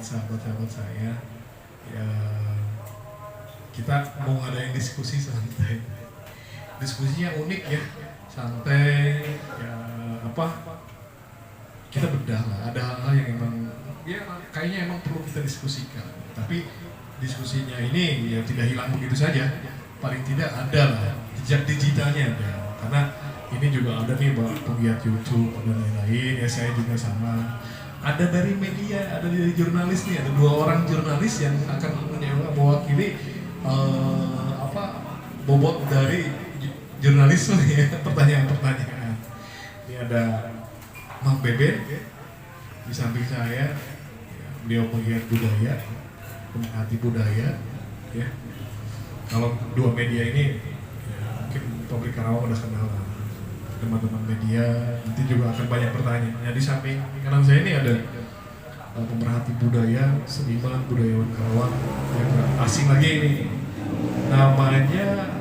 sahabat-sahabat saya. Ya, kita mau ngadain diskusi santai. Diskusinya unik ya, santai. Ya apa? Kita bedah lah. Ada hal-hal yang emang ya kayaknya emang perlu kita diskusikan. Tapi diskusinya ini ya tidak hilang begitu saja. Paling tidak ada lah jejak digitalnya ada. Karena ini juga ada nih penggiat YouTube dan lain-lain. Ya saya juga sama. Ada dari media, ada dari jurnalis nih. Ada 2 orang jurnalis yang akan mewakili bobot dari jurnalisme ya, pertanyaan-pertanyaan. Ini ada Mang Beben di samping saya, ya, beliau penggiat budaya, pemerhati budaya, ya. Kalau 2 media ini, ya, mungkin publik Karawang udah kenal lah. Teman-teman media nanti juga akan banyak pertanyaan. Nah, di samping kanan saya ini ada pemerhati budaya, seniman budayawan Karawang yang asing lagi ini. Namanya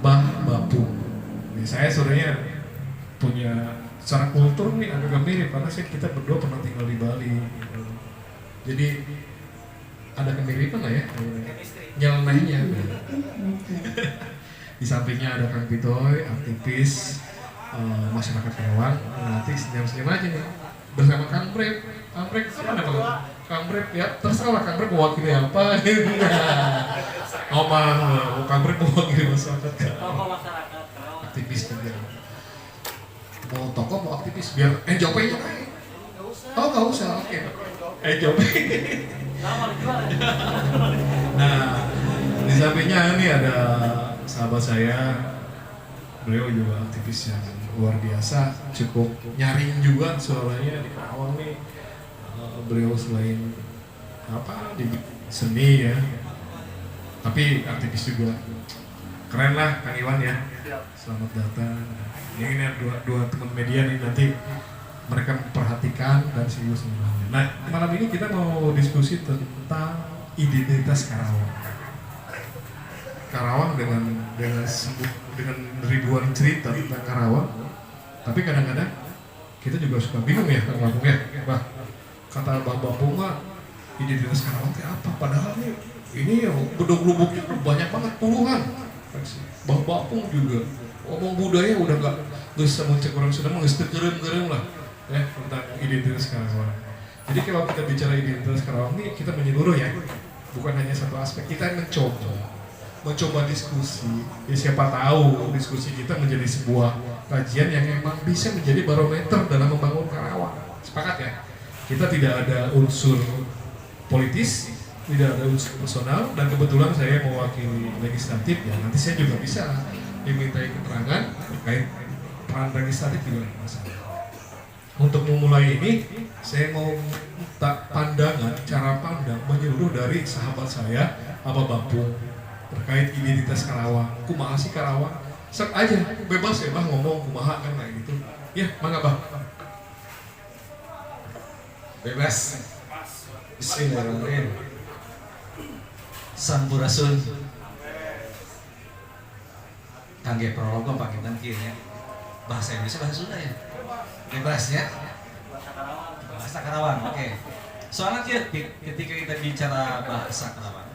Bah Bapung. Saya sebenarnya punya secara kultur nih agak mirip karena kita berdua pernah tinggal di Bali. Jadi ada kemiripan lah ya, nyelenehnya. Di sampingnya ada Kang Pitoy, aktivis masyarakat Karawang. Nanti senyum-senyum aja nih bersama Kang Brep. Kang Brep mana kalau Kang Brep ya terserah Kang Brep mewakili apa. Kang Brep mewakili masyarakat. Aktivis juga. Mau tokoh mau aktivis biar NJOP-nya naik. Oh nggak usah, oke. NJOP. Nah di sampingnya ini ada sahabat saya. Beliau juga aktivis yang luar biasa, cukup nyaring juga suaranya di Karawang nih. Beliau selain di seni ya, tapi aktivis juga. Keren lah Kang Iwan ya. Selamat datang. Ini ada dua teman media nih, nanti mereka memperhatikan dan serius semuanya. Nah malam ini kita mau diskusi tentang identitas Karawang. Karawang dengan ribuan cerita tentang Karawang, tapi kadang-kadang kita juga suka bingung ya Kang Bapung ya. Kata Bang Bapung mah identitas Karawang itu apa? Padahal ini ya beduk-lubuknya banyak banget puluhan. Bang Bapung juga ngomong budaya udah nggak bisa mencek orang sudah menggerem lah ya tentang identitas Karawang. Jadi kalau kita bicara identitas Karawang ini kita menyeluruh ya, bukan hanya satu aspek. Kita mencoba diskusi, ya siapa tahu diskusi kita menjadi sebuah kajian yang memang bisa menjadi barometer dalam membangun Karawang. Sepakat ya? Kita tidak ada unsur politis, tidak ada unsur personal, dan kebetulan saya mewakili legislatif ya. Nanti saya juga bisa dimintai keterangan terkait peran legislatif juga masalah. Untuk memulai ini, saya mau minta pandangan, cara pandang menyeluruh dari sahabat saya, Abah Bapung, terkait identitas Karawang. Kumaha sih Karawang? Set aja, bebas ya Bah ngomong kumaha kan kayak gitu. Ya, mangga Bah. Bebas. Bismillahirrahmanirrahim. Sampurasun. Kangge prologo pakitan kieu nya. Bahasa Indonesia bahasa Sunda ya. Bebas ya. Bahasa Karawang. Oke. Soalnya ketika kita bicara bahasa Karawang.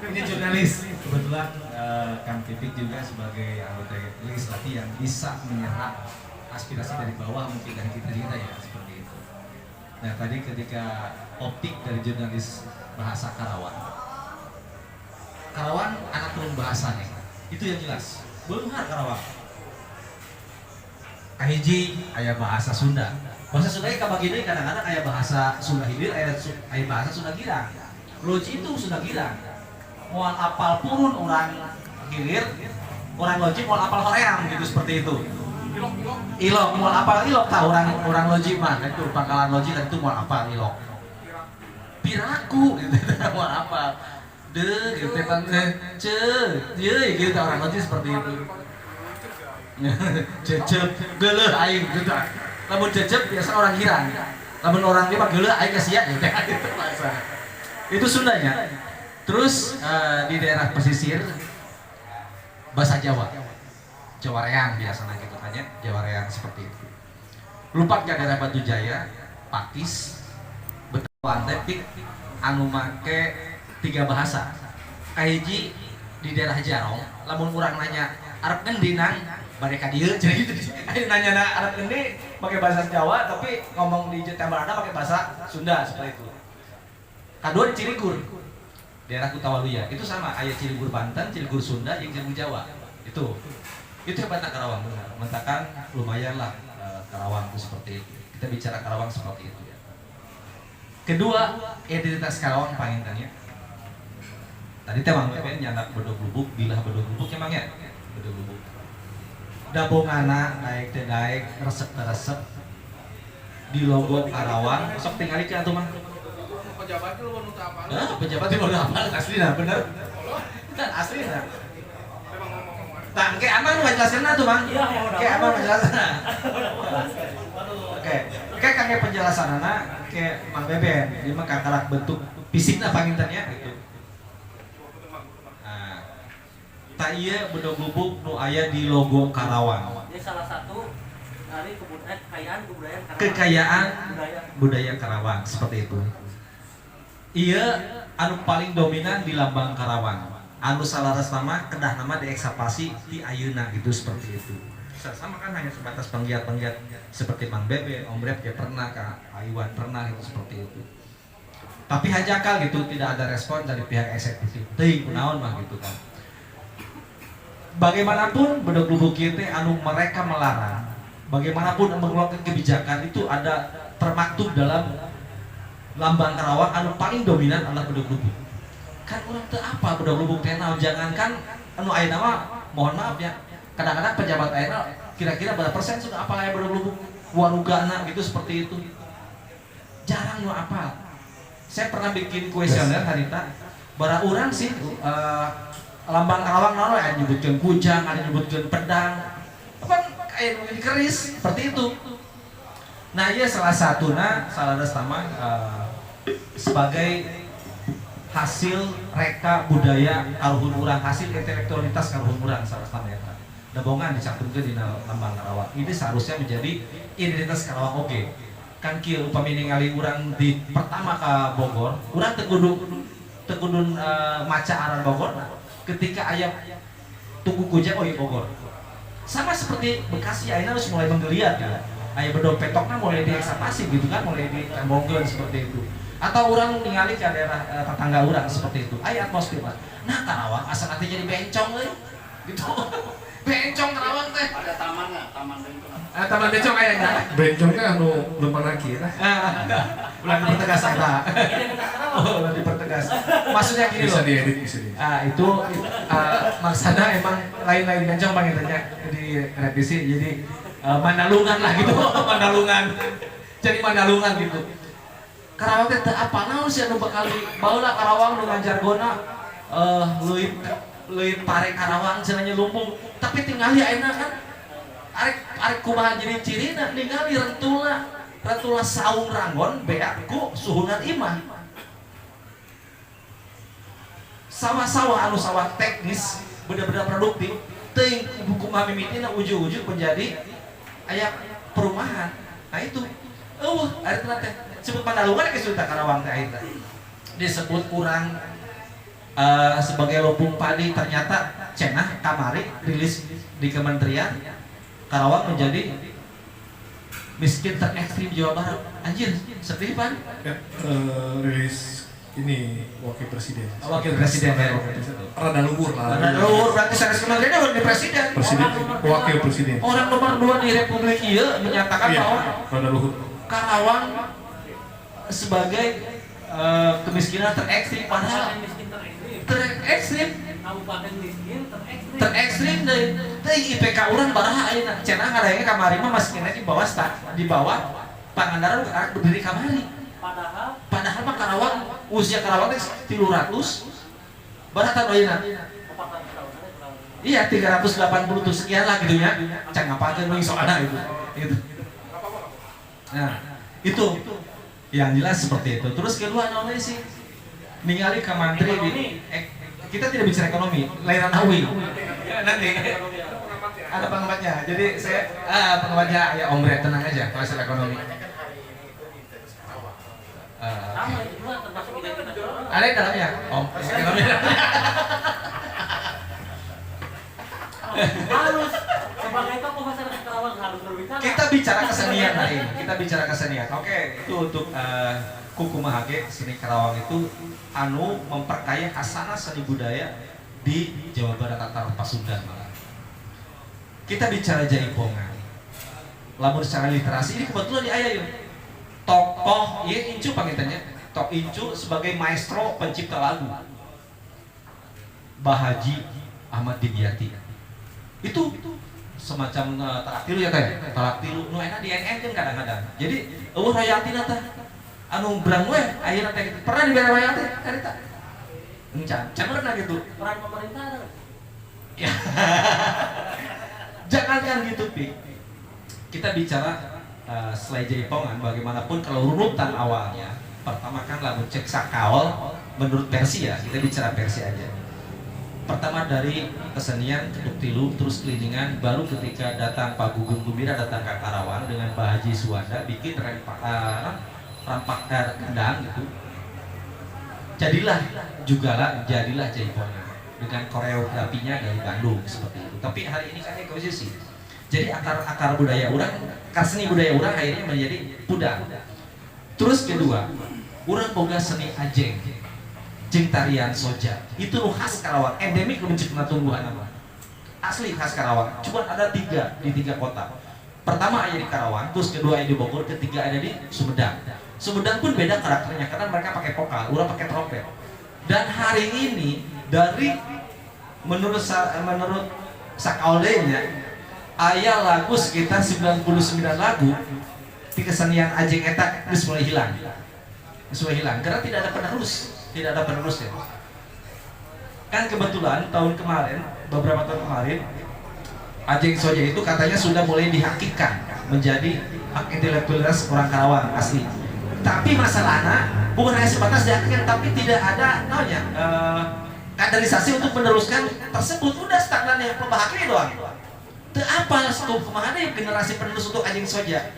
Ini jurnalis kebetulan Kang Pipik juga sebagai anggota legislatif yang bisa menyerap aspirasi dari bawah mungkin dari kita ya seperti itu. Nah tadi ketika optik dari jurnalis bahasa Karawang anak turun bahasanya itu yang jelas. Beunghar Karawang. Kahiji aya bahasa Sunda. Bahasa Sunda kabagi deui kadang-kadang aya bahasa Sunda Hilir, aya bahasa Sunda Girang. Loji itu Sunda Girang. Moal apal purun orang Hilir, orang Loji moal apal hoream gitu seperti itu. Ilok moal apal ilok tah orang Loji mah itu pangkalan Loji dan itu moal apal ilok. Piraku gitu moal apal. Gitu teh gitu orang Loji seperti itu. Cecep geuleuh aing gitu. Lamun cecep biasa orang Girang. Lamun orang dia mah geuleuh aing sia gitu bahasa. Itu Sundanya. Terus di daerah pesisir bahasa Jawa, Jawa Reang biasanya gitu kan ya, Jawa Reang seperti itu. lupa ke daerah Batu Jaya, Pakis, Betawi, Tepik, anu make 3 bahasa. Kahiji di daerah Jarong, lamun urang nanya Arab ngendi nang, mereka dieu cenah gitu. Nanya na Arab ngendi pakai bahasa Jawa, tapi ngomong di Jawa pakai bahasa Sunda seperti itu. Kedua di Ciligur, daerah Kutawaluya, itu sama, aya Ciligur Banten, Ciligur Sunda, yang Ciligur Jawa. Itu hebatnya Karawang, benar. Mentakan lumayan lah Karawang itu seperti itu. Kita bicara Karawang seperti itu ya. Kedua, identitas Karawang pangintannya. Tadi teh Mang Beben nyandak bedog lubuk, bilah bedog lubuk emang ya? Bedog lubuk. Dabongana naik teh daek, resep teh resep. Di logo Karawang, sok tingali ke atuh mah. Pejabat itu lu nuta apa? Pejabat itu udah apa? Aslina bener. Dan aslina. Tang, kayak aman ngejelasin tuh Mang. Iya, kayak aman ngejelasin. Oke, kayak kakek penjelasan kayak Mang Beben, dia mah kakarak bentuk fisiknya pangintennya gitu. Nah, tak iya bedog lubuk nu aya di logo Karawang. Ini salah satu dari Kekayaan budaya Karawang seperti itu. Iya, anu paling dominan di lambang Karawang. Anu salaras nama kedah nama dieksploitasi di ayeuna gitu seperti itu. Sama kan hanya sebatas penggiat-penggiat seperti Mang Bebe, Om Rep ya pernah, Kak Aiwan pernah itu seperti itu. Tapi hajakal gitu tidak ada respon dari pihak eksekutif. Teuing kunaon mah gitu kan. Bagaimanapun bedog lubuk kieu teh anu mereka melarang, bagaimanapun mengeluarkan kebijakan itu ada termaktub dalam lambang Karawang anu paling dominan adalah bedog lubuk. Kan orang teu apa bedog lubuk teh naon, jangankan anu ayeuna mah mohon maaf ya. Kadang-kadang pejabat ayeuna kira-kira berapa persen sudah apa aya bedog lubuk warugana gitu seperti itu. Jarang nu apa. Saya pernah bikin kuesioner harita bara urang sih lambang Karawang naon aya nyebutkeun kujang, ada nyebutkeun pedang. Apa aya nu dikeris seperti itu. Nah, ieu salah satuna salaras tama sebagai hasil reka budaya karuhun urang, hasil intelektualitas karuhun urang salah satu eta. Dabongan dicantumkeun di lambang Karawang. Ini seharusnya menjadi identitas Karawang oge. Kan kieu upami ningali urang di pertama ka Bogor, urang teu kudu maca aran Bogor. Ketika aya tugu kujang oh iya Bogor. Sama seperti Bekasi ayeuna harus mulai menggeliat ya. Aya bedog petokna mulai dieksploitasi gitu kan, mulai dikembangkeun seperti itu. Atau orang ningali ke daerah tetangga orang seperti itu, aya atmosfer Pak. Nah Karawang asa nanti jadi bencong euy. Gitu. Bencong Karawang teh. Ada tamannya, taman bencong. Taman bencong aya nya. Bencong teh anu leumpang laki lah. Ulah dipertegas eta. Oh, ulah dipertegas. Maksudnya gini Bisa loh. diedit, bisa diedit. Itu maksudnya emang lain-lain bencong panggilnya di revisi jadi Mandalungan lah gitu. Mandalungan. Jadi Mandalungan gitu. Karawang teh apa naon sih anu bakal baheula Karawang nu ngajargona leuwih pare Karawang cenah lumpung tapi tingali ayeuna kan arek kumaha jadi cirina ningali rentula saung ranggon beak ku suhunan imah sawah-sawah anu sawah teknis bener-bener produktif teuing kumaha mimitina ujug-ujug menjadi aya perumahan. Nah itu ari teh disebut Mandalungan ke Sunda Karawang teh ayeuna. Disebut kurang sebagai lumbung padi, ternyata cenah kamari rilis di kementerian Karawang menjadi miskin terekstrim Jawa Barat. Anjir, sedih Pan. Rilis ini wakil presiden. Wakil presiden ya. Rada luhur lah. Rada luhur berarti sekretaris kementeriannya udah di presiden. Wakil presiden. Orang nomor 2 di Republik ieu menyatakan Iya, bahwa rada luhur. Karawang sebagai kemiskinan terekstrim padahal terekstrim Kabupaten miskin terekstrim dari IPK urang baraha ayeuna cenah ngadenge kamari mah miskinnya di bawah Pangandaran berdiri kamari. Padahal mah Karawang usia Karawang teh 300 baraha tahun ayeuna. Iya 380 sekian lah gitu ya. Can ngapakeun meuing soalna itu. Nah, itu yang jelas seperti itu. Terus kedua naon sih? Ningali ka mantri di kita tidak bicara ekonomi, lain awi. Nanti ada pengamatnya. Jadi saya pengamatnya ya Om Bre, tenang aja kalau ekonomi. Sama itu juga termasuk identitas orang. Ada yang dalamnya, Om. Ekonomi. Harus sebagai tokoh masyarakat Karawang harus berbicara. Kita bicara kesenian hari ini. Kita bicara kesenian. Oke, itu untuk Kuku Mahage seni Karawang itu memperkaya khasana seni budaya di Jawa Barat atau Pasundan malah. Kita bicara jaipongan. Lamun secara literasi ini kebetulan di ayah yuk. Tokoh ya Incu panggilnya. Tok Incu sebagai maestro pencipta lagu. Bahaji Ahmad Dibyati. Itu semacam talak tilu ya teh. Talak tilu nu enak di NN kan kadang-kadang. Jadi royalti teh anu berang we ayeuna teh gitu. Pernah dibere royalti karita? Encan, pernah gitu. Peran pemerintah ada. Ya. Jangankan gitu, Pi. Kita bicara selain jaipongan, bagaimanapun kalau runutan awalnya, pertama kan lagu cek sakaol menurut versi ya, kita bicara versi aja. Pertama dari kesenian ketuk tilu, terus keliningan, baru ketika datang Pak Gugum Gumbira datang ke Karawang dengan Pak Haji Suwanda bikin rampak kendang gitu. Jadilah jaipongan dengan koreografinya dari Bandung seperti itu. Tapi hari ini kan ekosisi. Jadi akar budaya orang, seni budaya orang akhirnya menjadi pudar. Terus kedua, orang boga seni ajeng, jeung tarian soja. Itu nu khas Karawang, endemik nu menciptakan tumbuhan apa? Asli khas Karawang. Cuma ada di 3 kota. Pertama ada di Karawang, terus kedua ada di Bogor, ketiga ada di Sumedang. Sumedang pun beda karakternya karena mereka pakai vokal, orang pakai trompet. Dan hari ini dari menurut sakaolenya aya lagu sekitar 99 lagu di kesenian ajeng eta geus mulai hilang. Karena tidak ada penerusnya. Kan kebetulan beberapa tahun kemarin ajeng soja itu katanya sudah mulai dihakikan menjadi hak intelektualitas orang Karawang asli. Tapi masalahnya bukan hanya sebatas dihakikan, tapi tidak ada kaderisasi untuk meneruskan tersebut. Udah stagnan yang pembahaknya doang. Teu apa satu kemana ya generasi penerus untuk ajeng soja.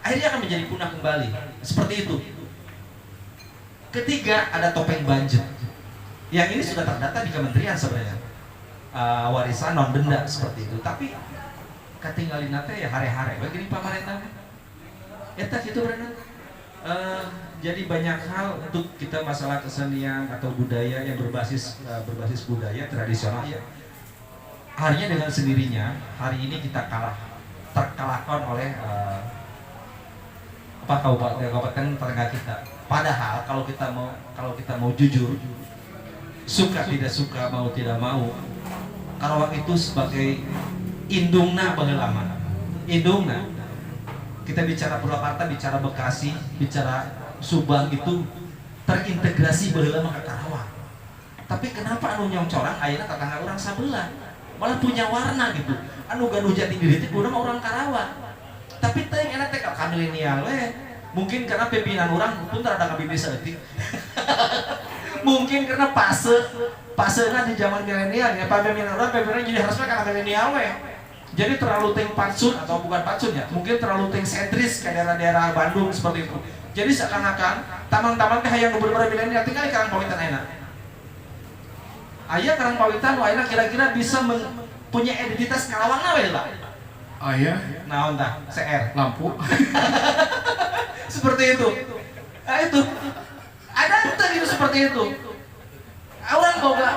Akhirnya akan menjadi punah kembali. Seperti itu. Ketiga ada topeng banjet. Yang ini sudah terdata di kementerian sebenarnya. Warisan non benda seperti itu. Tapi katinggalin nate ya hare-hare. Begini pamarentah. Eta gitu benar. Jadi banyak hal untuk kita masalah kesenian atau budaya yang berbasis budaya tradisional ya. Harinya dengan sendirinya hari ini kita terkalahkan oleh kabupaten tetangga kita. Padahal kalau kita mau jujur, suka tidak suka mau tidak mau, Karawang itu sebagai indungna baheula. Indungna. Kita bicara Purwakarta, bicara Bekasi, bicara Subang itu terintegrasi baheula mah ka Karawang. Tapi kenapa anu nyongcorang ayeuna tetangga orang sabelah? Malah punya warna gitu. Anu gaduh jati diri teh urang orang Karawang. Tapi teh enak teh ka milenial we. Mungkin karena pimpinan orang pun rada kabibis saeutik. Mungkin karena pasena di zaman milenial ya, pimpinan orang jadi harusnya karena milenial we. Jadi terlalu ting patsun atau bukan patsun ya, mungkin terlalu ting sentris ke daerah-daerah Bandung seperti itu. Jadi seakan-akan taman-taman teh hayang bener-bener milenial tinggal di Karangpawitan enak. Aya Karangpawitan wae kira-kira bisa punya identitas Karawang we lah. Aya naon tah? CR lampu. Seperti itu. Nah itu. Ada tuh gitu seperti itu. Orang boga.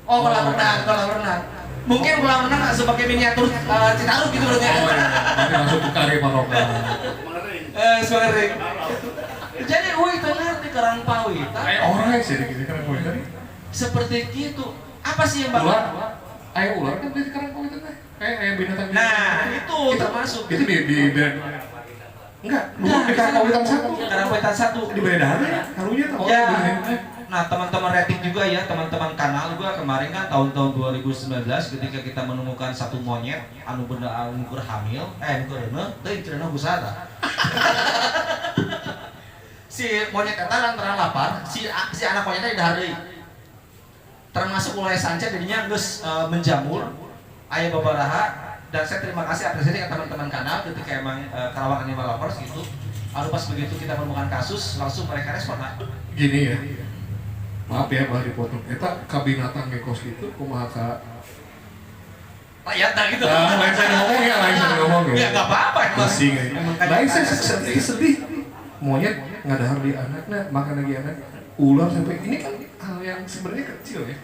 Oh, kolam renang. Mungkin kolam renang sebagai miniatur Citarum gitu berarti. Oh iya, tapi langsung bukari paroka. Mengering. Jadi itu ngerti Karangpawitan. Orang sih di Karangpawitan. Seperti gitu. Apa sih yang ular kan di Karangpawitan teh. Kayak binatang. Nah, itu termasuk. Itu di enggak, di Karangpawitan 1. Karangpawitan 1 di Bedahana ya, harunya tuh. Ya. Nah, teman-teman rating juga ya, teman-teman kanal juga kemarin kan tahun 2019 ketika kita menemukan satu monyet anu ukur hamil, teuing cenah busara. Si monyet eta lantaran lapar, si anak monyetnya didahar deui. Termasuk mulai sanca jadinya geus menjamur. aya babaraha dan saya terima kasih apresiasi ke teman-teman kanal ketika emang Karawang Animal Lovers gitu. Lalu pas begitu kita menemukan kasus langsung mereka respon. Gini ya, maaf ya bah dipotong. Eta kabinatang ngekos itu kumaha ka rakyat gitu. lain saya ngomong ya, lain saya ngomong ya. Ya nggak apa-apa emang. Pusing ya. Emang Lain saya sedih. sedih. Monyet ngadahar di anaknya, makan lagi anak. Ular sampai ini kan hal yang sebenarnya kecil ya.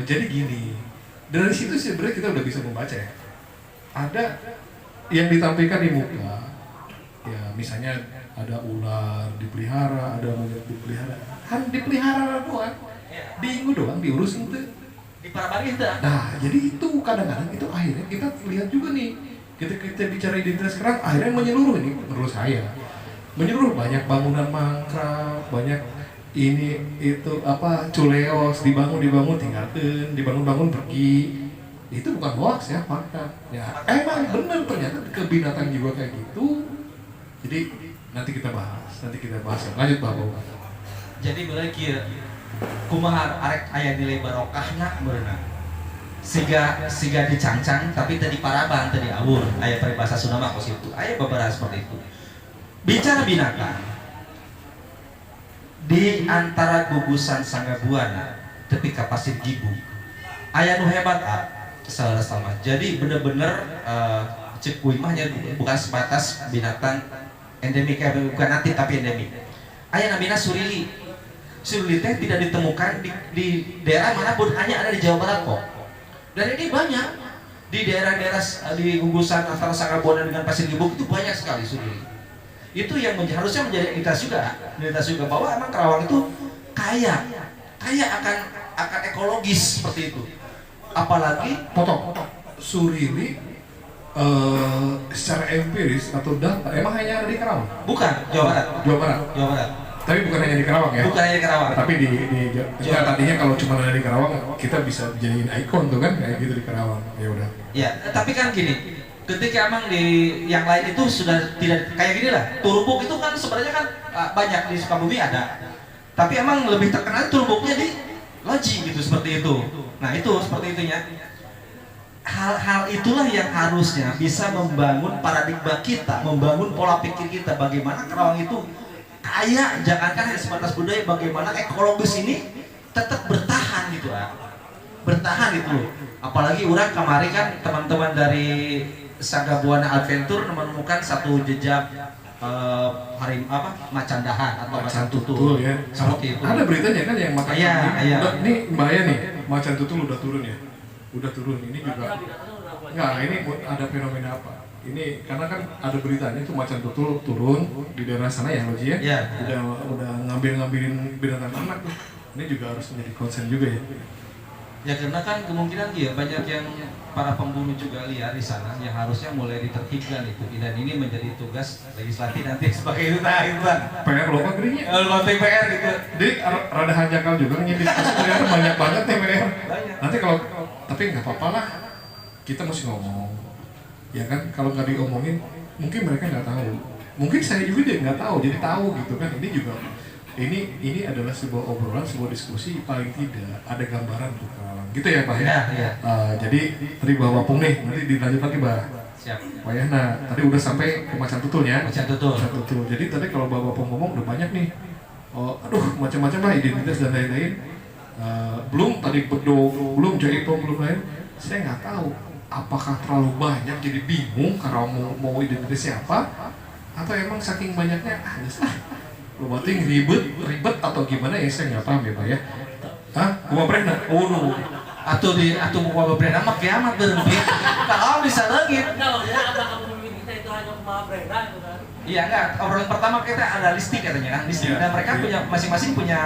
Jadi gini, dari situ sebenarnya kita udah bisa membaca ya. Ada yang ditampilkan di muka, ya misalnya ada ular dipelihara, ada monyet dipelihara, kan dipelihara doang, diingu doang diurus itu. Di Parabari itu. Nah, jadi itu kadang-kadang itu akhirnya kita lihat juga nih, kita bicara identitas kerang, akhirnya menyeluruh ini menurut saya, menyeluruh banyak bangunan mangkrak, banyak ini itu culeos dibangun tinggalkan, dibangun pergi, itu bukan hoax ya, fakta. Ya emang bener ternyata ke binatang juga kayak gitu. Jadi nanti kita bahas. Lanjut Bapak. Jadi mulai kieu kumaha arek aya nilai barokahna beurna. Siga dicangcang tapi tadi paraban tadi awur aya peribahasa Sunda mah kos itu. Aya beberapa seperti itu. Bicara binatang di antara gugusan Sanggabuana tepi ka Pasir Gibu. Aya nu hebat salah sama. Jadi bener-bener cek kuy mah bukan sebatas binatang endemik bukan natif tapi endemik. Aya namina surili. Surili teh tidak ditemukan di daerah manapun, hanya ada di Jawa Barat kok. Dan ini banyak di daerah-daerah di gugusan antara Sanggabuana dengan Pasir Gibu itu banyak sekali surili. Itu yang harusnya menjadi identitas juga bahwa emang Karawang itu kaya akan ekologis seperti itu. Apalagi potong surili secara empiris atau data emang hanya ada di Karawang? bukan Jawa Barat. Tapi bukan hanya di Karawang ya? Bukan hanya di Karawang. Tapi ya, tadinya kalau cuma ada di Karawang kita bisa jadiin ikon tuh kan kayak gitu di Karawang. Ya udah. Ya, tapi kan gini, ketika emang di yang lain itu sudah tidak kayak gini lah. Turbuk itu kan sebenarnya kan banyak di Sukabumi ada. Tapi emang lebih terkenal turbuknya di Loji gitu seperti itu. Nah, itu seperti itunya. Hal-hal itulah yang harusnya bisa membangun paradigma kita, membangun pola pikir kita bagaimana Karawang itu kaya, jangankan hanya sebatas budaya, bagaimana ekologis ini tetap bertahan gitu bertahan gitu loh. Apalagi orang kemarin kan teman-teman dari Sanggabuana Adventure menemukan satu jejak macan dahan atau macan tutul ya. seperti itu. Ada beritanya kan yang makan Iya. ini bahaya nih, macan tutul udah turun ya. Udah turun ini juga. Enggak, ini ada fenomena apa? Ini karena kan ada beritanya itu macan tutul turun di daerah sana ya Loji ya. Iya. Udah ngambilin binatang ternak tuh. Ini juga harus menjadi concern juga ya. Ya karena kan kemungkinan dia banyak yang para pembunuh juga liar di sana yang harusnya mulai ditertibkan itu, dan ini menjadi tugas legislatif nanti sebagai itu kan. PR lo kan gerinya. Kalau PR gitu. Jadi rada hanjakal juga nih diskusi ternyata banyak banget nih PR. Banyak. Nanti kalau tapi nggak apa-apa lah, kita mesti ngomong. Ya kan kalau nggak diomongin mungkin mereka nggak tahu. Mungkin saya juga dia nggak tahu, jadi tahu gitu kan. Ini juga ini adalah sebuah obrolan, sebuah diskusi, paling tidak ada gambaran tuh gitu ya Pak ya. Iya. Jadi tadi Bapak Pung nih, nanti dilanjut lagi Pak. Siap. Pak Yana, tadi udah sampai ke macan tutulnya. Macan tutul. Jadi tadi kalau Bapak Pung ngomong udah banyak nih. Aduh macam-macam lah identitas dan lain-lain. Belum tadi bedog, belum jaipong, belum lain. Saya nggak tahu apakah terlalu banyak jadi bingung karena mau identitas siapa, atau emang saking banyaknya lo bating ribet atau gimana ya, saya nggak paham ya Pak ya. Gua pernah Atau mau brand mah kiamat berhenti. Kalau bisa lagi. Enggak, maksudnya apakah pemimpin kita itu hanya pemaaf brenda gitu kan? Iya enggak, obrolan pertama kita ada listing katanya kan, listing. Dan mereka punya masing-masing punya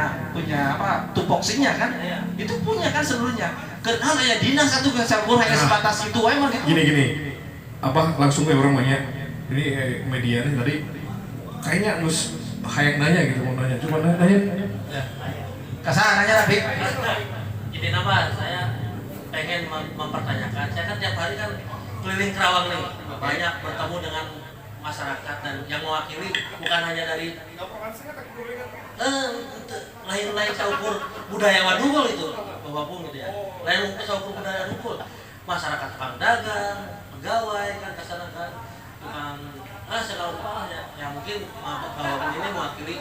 tupoksinya kan? Iya. Itu punya kan seluruhnya. Kenal ya dinas satu kan campur hanya sebatas itu emang gitu. Gini langsung ya orang banyak ini media nih tadi kayaknya harus hayang nanya gitu, mau nanya cuma nanya Kasar nanya Rabi. Jadi nama saya pengen mempertanyakan, saya kan tiap hari kan keliling Kerawang nih, banyak bertemu dengan masyarakat dan yang mewakili bukan hanya dari lain-lain saukur budayawan unggul itu Bapak Pung gitu ya. Lain saukur budaya unggul, masyarakat tukang dagang, pegawai kan kesana kan, tukang segala rupa ya mungkin Bapak Pung ini mewakili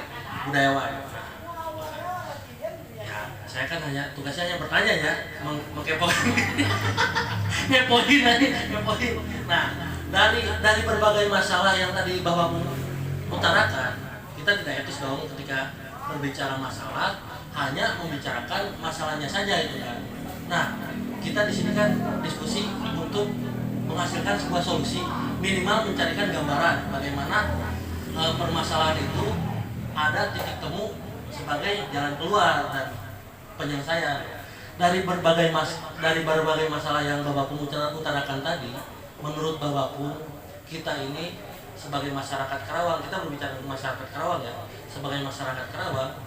budayawan. Ya, saya kan hanya tugasnya hanya bertanya ya, mengkepoin, ngepoin. Nah, dari berbagai masalah yang tadi Bapak utarakan, kita tidak etis dong ketika berbicara masalah hanya membicarakan masalahnya saja itu kan. Nah, kita di sini kan diskusi untuk menghasilkan sebuah solusi, minimal mencarikan gambaran bagaimana permasalahan itu ada titik temu sebagai jalan keluar dan penyelesaian dari berbagai masalah yang Bapak Pung utarakan tadi. Menurut Bapak Pung, kita ini sebagai masyarakat Karawang, kita berbicara tentang masyarakat Karawang ya, sebagai masyarakat Karawang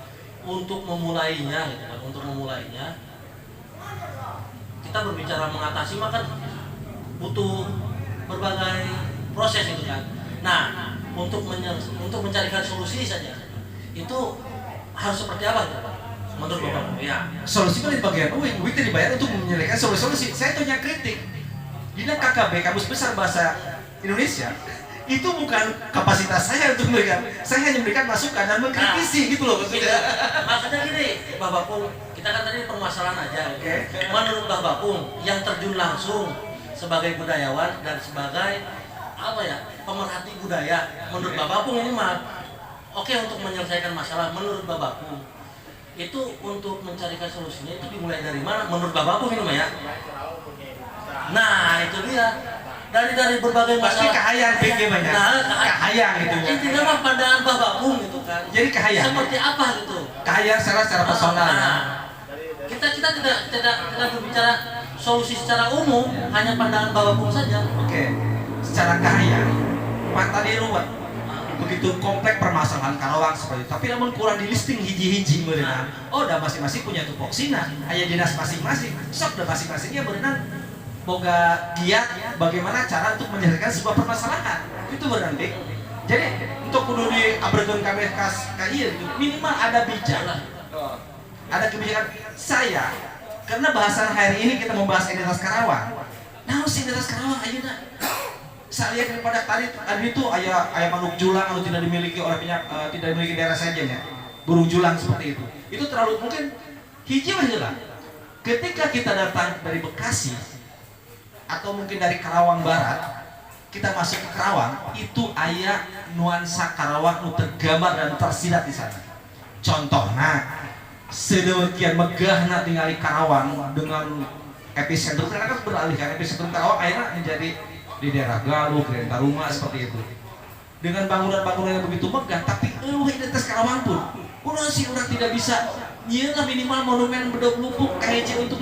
untuk memulainya gitu kan, kita berbicara mengatasi maka butuh berbagai proses itu kan. Nah, untuk mencarikan solusi saja itu harus seperti apa gitu Pak? Menurut Bapak Pung ya. Solusi kan di bagian UIN dibayar untuk menyelesaikan solusi. Saya punya kritik. Di KKB, Kamus Besar Bahasa Indonesia, itu bukan kapasitas saya untuk memberikan. Saya hanya memberikan masukan dan mengkritisi gitu loh maksudnya. Maksudnya gini, Bapak Pung, kita kan tadi permasalahan aja. Okay. Menurut Bapak Pung, yang terjun langsung sebagai budayawan dan sebagai pemerhati budaya, menurut Bapak Pung ini mah oke untuk menyelesaikan masalah. Menurut Bapak Pung, itu untuk mencarikan solusinya itu dimulai dari mana? Menurut Bapak Pung ini mah ya. Nah itu dia dari berbagai masalah. Pasti kahayang bagaimana? Kahayang gitu. Intinya mah pandangan Bapak Pung gitu kan. Jadi kahayang. Seperti apa gitu? Kahayang secara personal. Kita tidak berbicara solusi secara umum, hanya pandangan Bapak Pung saja. Oke. Secara kahayang, Pak tadi ruwet. Begitu kompleks permasalahan Karawang seperti itu. Tapi namun kurang di listing hiji-hiji berenang. Oh, udah masing-masing punya tupoksina, aya dinas masing-masing. Sok udah masing-masingnya berenang. Boga giat bagaimana cara untuk menyelesaikan sebuah permasalahan itu berarti. Jadi untuk kudu di abrekeun kami itu minimal ada kebijakan saya karena bahasan hari ini kita membahas identitas Karawang. Nah, identitas Karawang ayeuna saya lihat daripada tadi itu aya manuk julang anu tidak dimiliki oleh tidak dimiliki daerah saja ya. Burung julang seperti itu. Itu terlalu mungkin hiji lah. Ketika kita datang dari Bekasi atau mungkin dari Karawang Barat, kita masuk ke Karawang, itu aya nuansa Karawang nu tergambar dan tersirat di sana. Contohnya, sedemikian megahna ningali Karawang dengan epicentrum, karena kan beralih kan epicentrum Karawang akhirnya menjadi di daerah Galuh, Genta Rumah seperti itu. Dengan bangunan-bangunan yang begitu megah, tapi identitas Karawang pun, orang tidak bisa. Iya lah minimal monumen bedog lupuk kayak untuk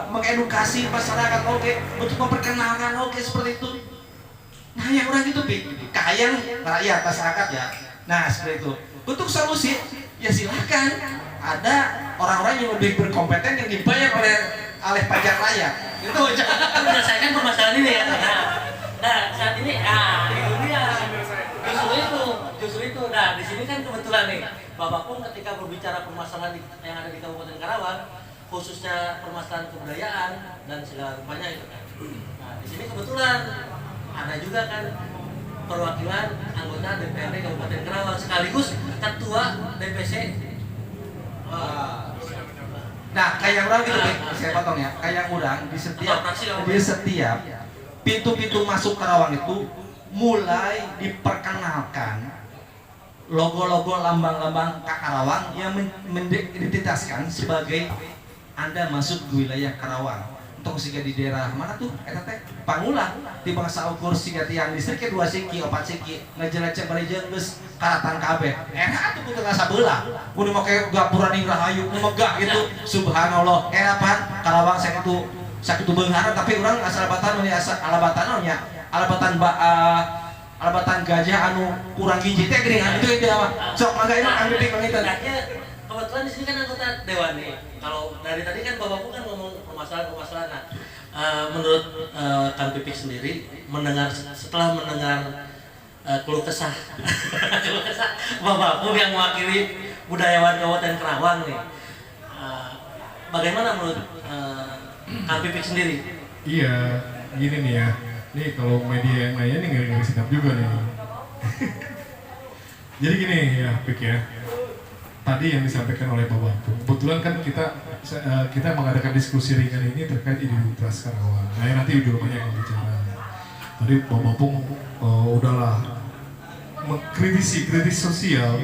mengedukasi masyarakat untuk memperkenalkan seperti itu. Nah yang orang itu kahayang rakyat masyarakat ya. Nah seperti itu. Untuk solusi ya silahkan ada orang-orang yang lebih berkompeten yang dibayar oleh pajak rakyat. Itu menyelesaikan permasalahan ini ya. Nah saat ini itu dia. Justru itu. Nah di sini kan kebetulan nih. Bapak Pung ketika berbicara permasalahan yang ada di Kabupaten Karawang, khususnya permasalahan kebudayaan dan segala rupanya itu kan. Nah, di sini kebetulan ada juga kan perwakilan anggota DPRD Kabupaten Karawang sekaligus ketua DPC. Nah, kayak orang gitu, saya potong ya. Kayak orang di setiap pintu-pintu masuk Karawang itu mulai diperkenalkan logo-logo lambang-lambang Karawang yang mendidentitaskan sebagai Anda masuk ke wilayah Karawang. Untuk siga di daerah mana tuh? Eta teh Pangulah di bangsa ukur siga tiang listrik 2 siki, 4 siki, ngajelajah barejeun geus karatan kabeh. Eta tuh tengah sabeula. Mun make gapura ning rahayu megah gitu. Subhanallah. Pan Karawang sakitu beunghara tapi urang asal alabatan nya alabatan gajah anu kurang gizi teh geuningan itu dia mah. Sok mangga ieu anu pik mangitan. Kebetulan di sini kan anggota dewan nih. Kalau dari tadi kan Bapakku kan ngomong permasalahan. Nah, menurut Kang Pipik sendiri setelah mendengar keluh kesah keluh kesah Bapak yang mewakili budayawan Kabupaten Karawang nih. Bagaimana menurut Kang Pipik sendiri? Iya, gini nih ya. Nih kalau media yang lainnya nih nggak sikap juga nih. Jadi gini ya, Pik ya. Tadi yang disampaikan oleh Bapak, kebetulan kan kita mengadakan diskusi ringan ini terkait identitas Karawang. Nah, nanti udah banyak yang bicara. Tadi Bapak Pung udahlah mengkritisi sosial,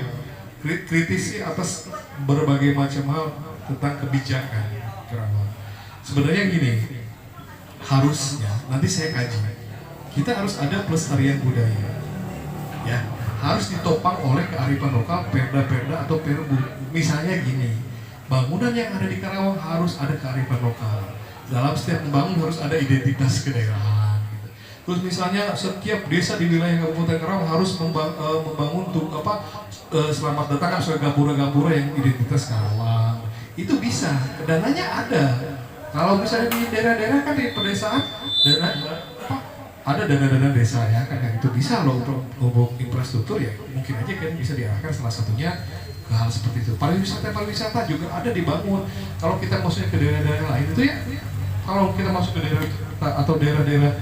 kritisi atas berbagai macam hal tentang kebijakan Karawang. Sebenarnya gini, harusnya nanti saya kaji, kita harus ada pelestarian budaya, ya harus ditopang oleh kearifan lokal, perda atau perbu. Misalnya gini, bangunan yang ada di Karawang harus ada kearifan lokal. Dalam setiap membangun harus ada identitas kedaerahan. Gitu. Terus misalnya setiap desa di wilayah Kabupaten Karawang harus membangun selamat datang sebagai gapura-gapura yang identitas Karawang. Itu bisa, dananya ada. Kalau misalnya di daerah-daerah kan di pedesaan, ada dana-dana desa ya kan, itu bisa loh untuk infrastruktur ya, mungkin aja kan bisa diarahkan salah satunya ke hal seperti itu. Pariwisata juga ada dibangun. Kalau kita maksudnya ke daerah-daerah lain itu ya, kalau kita masuk ke daerah atau daerah-daerah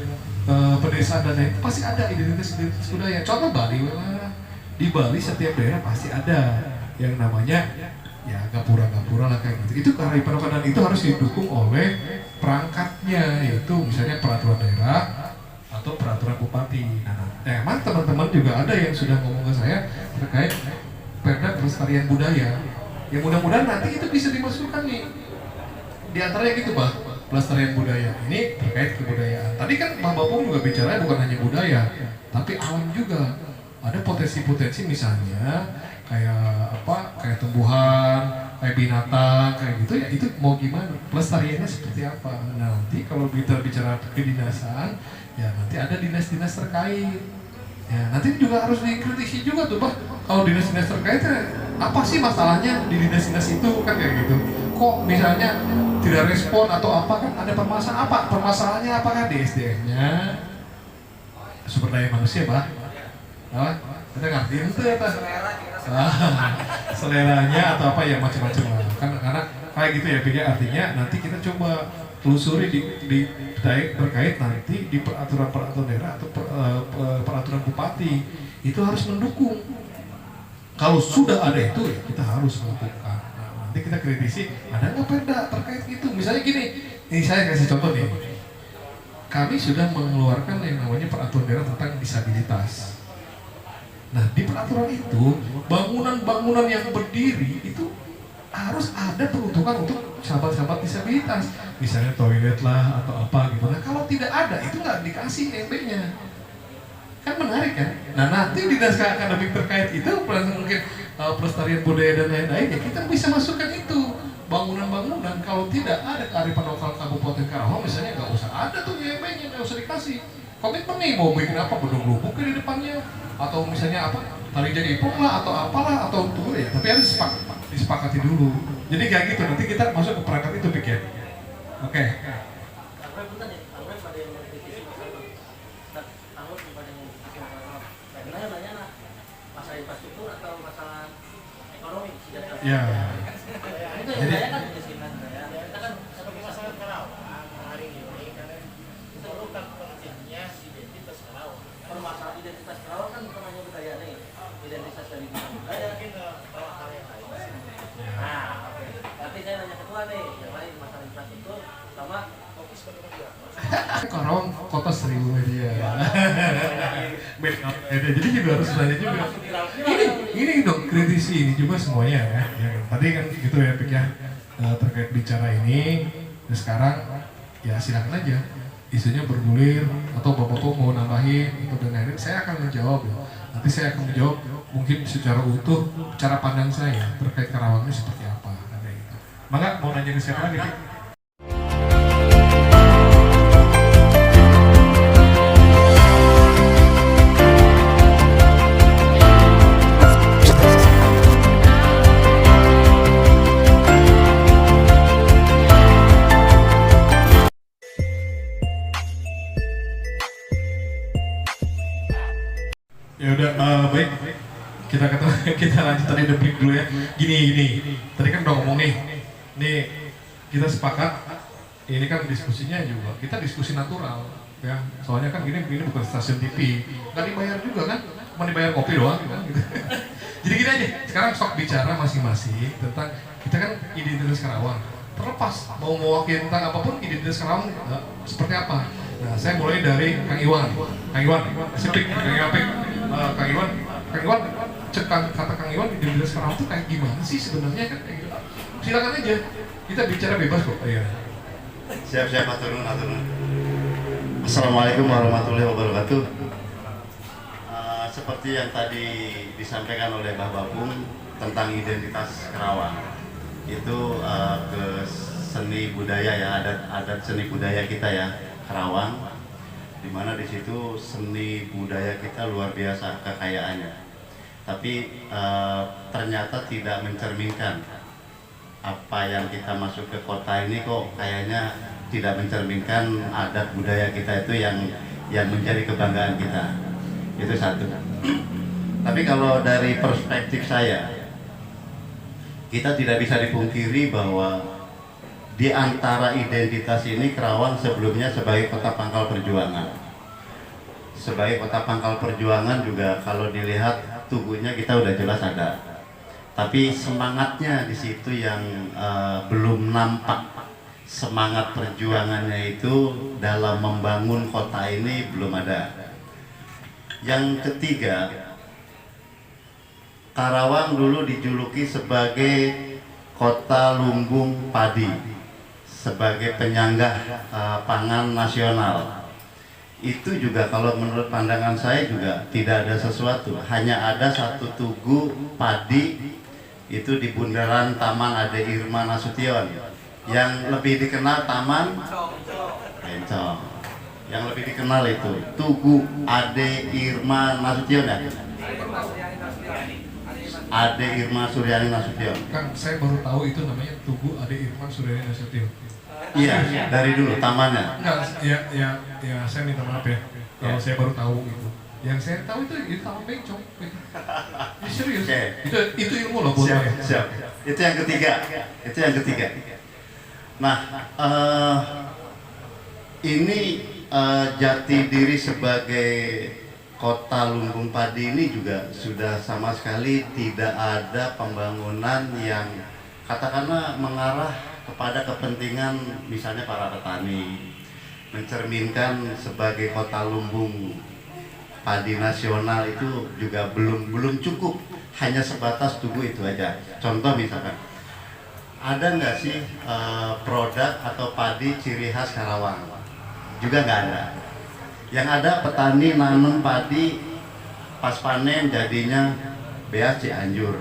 pedesaan dan lain, pasti ada identitas budaya. Contoh Bali lah, di Bali setiap daerah pasti ada yang namanya ya gapura-gapura lah kayak gitu. Itu kearifan lokal dan itu harus didukung oleh perangkatnya, yaitu misalnya peraturan daerah atau peraturan bupati. Nah, emang teman-teman juga ada yang sudah ngomong ke saya terkait perda pelestarian budaya. Ya mudah-mudahan nanti itu bisa dimasukkan nih. Di antaranya gitu, Bah, pelestarian budaya. Ini terkait kebudayaan. Tadi kan Pak Bapung juga bicara bukan hanya budaya, tapi alam juga. Ada potensi-potensi misalnya kayak tumbuhan, kayak binatang, kayak gitu ya, itu mau gimana? Pelestariannya seperti apa? Nah, nanti kalau kita bicara kedinasan, ya nanti ada dinas-dinas terkait. Ya, nanti juga harus dikritisi juga tuh, Pak. Kalau dinas-dinas terkait, apa sih masalahnya di dinas-dinas itu kan kayak gitu? Kok misalnya tidak respon atau apa kan ada permasalahan apa? Permasalahannya apakah di SDM-nya? Sumber daya manusia, Pak. Nah, kita ngertiin tuh apa? Seleranya atau apa ya macam-macam lah. Karena kayak gitu ya, pikir artinya nanti kita coba telusuri terkait nanti di peraturan daerah atau peraturan bupati itu harus mendukung. Kalau sudah ada itu ya kita harus melakukan. Nah, nanti kita kritisi ada nggak perda terkait itu. Misalnya gini, ini saya kasih contoh nih. Kami sudah mengeluarkan yang namanya peraturan daerah tentang disabilitas. Nah, di peraturan itu bangunan-bangunan yang berdiri itu harus ada peruntukan untuk sahabat-sahabat disabilitas, misalnya toilet lah atau apa gitu. Nah, kalau tidak ada itu nggak dikasih MB-nya, kan menarik kan? Nah, nanti di naskah akademik terkait itu mungkin pelestarian budaya dan lain-lain ya kita bisa masukkan itu bangunan-bangunan. Kalau tidak ada kearifan lokal Kabupaten Karawang misalnya nggak usah ada tuh MB-nya, nggak usah dikasih. Komitmen nih mau bikin apa, bedung lubuk di depannya atau misalnya apa tali jadi ipung lah atau apalah atau tuh ya, tapi harus disepakati dulu. Jadi kayak gitu nanti kita masuk ke perangkat itu, pikir. Oke. Masalah infrastruktur atau masalah ekonomi Ya. itu yang saya kan kemiskinan ya. Kita kan sebagai masalah Karawang hari ini karena kita perlukan pentingnya identitas Karawang. permasalahan identitas Karawang kan bukan hanya budaya nih, identitas dari budaya. Mungkin hal yang lain. Nah, oke. Berarti saya nanya kedua nih, yang lain masalah infrastruktur sama Fokus ke media. Karawang kota seribu media. Jadi juga harus tanya juga. Ini dong kritisi ini juga semuanya ya. Yang tadi kan gitu ya, Pik ya, terkait bicara ini. Dan sekarang ya silakan aja isunya bergulir atau Bapak mau nambahin itu dan lain-lain. Saya akan menjawab ya. Nanti saya akan menjawab mungkin secara utuh cara pandang saya terkait Karawang ini seperti apa. Gitu. Maka mau nanya ke siapa lagi? Pik? Ya udah, baik. Kita lanjut tadi the break dulu ya. Gini. Tadi kan udah ngomong nih. Nih kita sepakat. Ini kan diskusinya juga. Kita diskusi natural, ya. Soalnya kan ini bukan stasiun TV. Nggak dibayar juga kan? Cuma dibayar kopi doang, kan? Gitu. Jadi gini aja. Sekarang sok bicara masing-masing tentang kita kan identitas Karawang. Terlepas mau mewakili tentang apapun identitas Karawang seperti apa. Nah, saya mulai dari Kang Iwan. Kang Iwan, Kang Iwan, kata Kang Iwan identitas Karawang itu kayak gimana sih sebenarnya kan? Silakan aja. Kita bicara bebas kok. Iya. Siap, aturun. Assalamualaikum warahmatullahi wabarakatuh. Seperti yang tadi disampaikan oleh Mbah Babung tentang identitas Karawang, itu ke seni budaya ya, adat seni budaya kita ya, Karawang, dimana di situ seni budaya kita luar biasa kekayaannya. Tapi ternyata tidak mencerminkan apa yang kita masuk ke kota ini, kok kayaknya tidak mencerminkan adat budaya kita itu yang menjadi kebanggaan kita. Itu satu. Tapi kalau dari perspektif saya, kita tidak bisa dipungkiri bahwa di antara identitas ini Karawang sebelumnya sebagai kota pangkal perjuangan. Sebagai kota pangkal perjuangan juga kalau dilihat tubuhnya kita udah jelas ada. Tapi semangatnya di situ yang belum nampak. Semangat perjuangannya itu dalam membangun kota ini belum ada. Yang ketiga, Karawang dulu dijuluki sebagai kota lumbung padi, sebagai penyangga pangan nasional. Itu juga kalau menurut pandangan saya juga tidak ada sesuatu, hanya ada satu tugu padi itu di bundaran Taman Ade Irma Nasution, yang lebih dikenal Taman Bencong. Yang lebih dikenal itu Tugu Ade Irma Nasution ya. Ade Irma Suryani Nasution. Kang, saya baru tahu itu namanya Tugu Ade Irma Suryani Nasution. Iya, dari dulu tamannya. Enggak, ya, saya minta maaf ya. Kalau saya baru tahu itu. Yang saya tahu itu Taman Bencong. Ya, serius. Itu ilmu loh buat saya. Siap. Itu yang ketiga. Nah, ini jati diri sebagai kota lumbung padi ini juga sudah sama sekali tidak ada pembangunan yang katakanlah mengarah kepada kepentingan misalnya para petani, mencerminkan sebagai kota lumbung padi nasional itu juga belum cukup, hanya sebatas tugu itu aja. Contoh misalkan, ada nggak sih produk atau padi ciri khas Karawang? Juga nggak ada. Yang ada petani nanam padi, pas panen jadinya beas Cianjur,